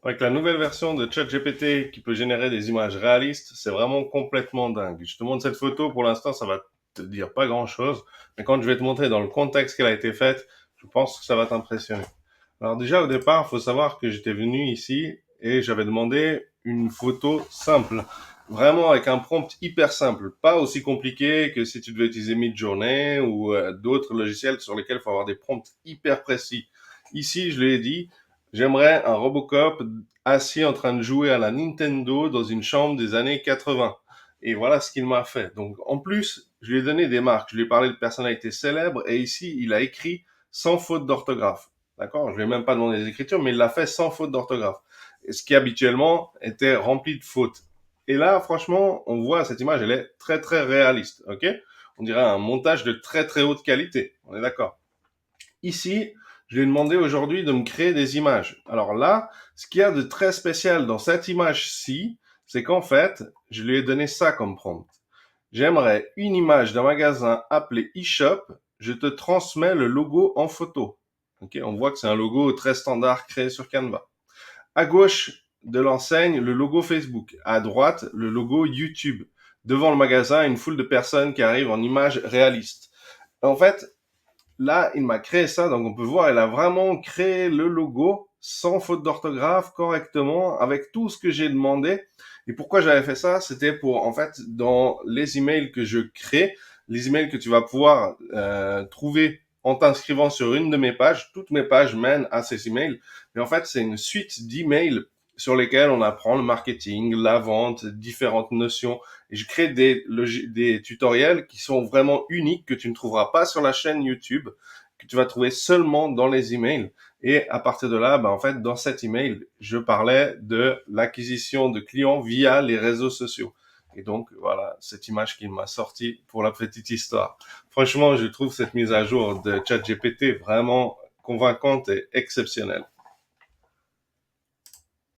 Avec la nouvelle version de ChatGPT qui peut générer des images réalistes, c'est vraiment complètement dingue. Je te montre cette photo, pour l'instant, ça va te dire pas grand-chose, mais quand je vais te montrer dans le contexte qu'elle a été faite, je pense que ça va t'impressionner. Alors déjà, au départ, il faut savoir que j'étais venu ici et j'avais demandé une photo simple, vraiment avec un prompt hyper simple, pas aussi compliqué que si tu devais utiliser Midjourney ou d'autres logiciels sur lesquels il faut avoir des prompts hyper précis. Ici, je lui ai dit, j'aimerais un Robocop assis en train de jouer à la Nintendo dans une chambre des années 80. Et voilà ce qu'il m'a fait. Donc, en plus, je lui ai donné des marques. Je lui ai parlé de personnalités célèbres et ici, il a écrit sans faute d'orthographe. D'accord? Je lui ai même pas demandé des écritures, mais il l'a fait sans faute d'orthographe. Et ce qui habituellement était rempli de fautes. Et là, franchement, on voit cette image, elle est très très réaliste. Ok? On dirait un montage de très très haute qualité. On est d'accord? Ici, je lui ai demandé aujourd'hui de me créer des images. Alors là, ce qu'il y a de très spécial dans cette image-ci, c'est qu'en fait, je lui ai donné ça comme prompt. J'aimerais une image d'un magasin appelé eShop. Je te transmets le logo en photo. Ok, on voit que c'est un logo très standard créé sur Canva. À gauche de l'enseigne, le logo Facebook. À droite, le logo YouTube. Devant le magasin, une foule de personnes qui arrivent en images réalistes. En fait, là, il m'a créé ça, donc on peut voir, il a vraiment créé le logo sans faute d'orthographe, correctement, avec tout ce que j'ai demandé. Et pourquoi j'avais fait ça? C'était pour, en fait, dans les emails que je crée, les emails que tu vas pouvoir trouver en t'inscrivant sur une de mes pages. Toutes mes pages mènent à ces emails. Mais en fait, c'est une suite d'emails sur lesquels on apprend le marketing, la vente, différentes notions. Et je crée des tutoriels qui sont vraiment uniques, que tu ne trouveras pas sur la chaîne YouTube, que tu vas trouver seulement dans les emails. Et à partir de là, en fait, dans cet email, je parlais de l'acquisition de clients via les réseaux sociaux. Et donc, voilà, cette image qu'il m'a sortie pour la petite histoire. Franchement, je trouve cette mise à jour de ChatGPT vraiment convaincante et exceptionnelle.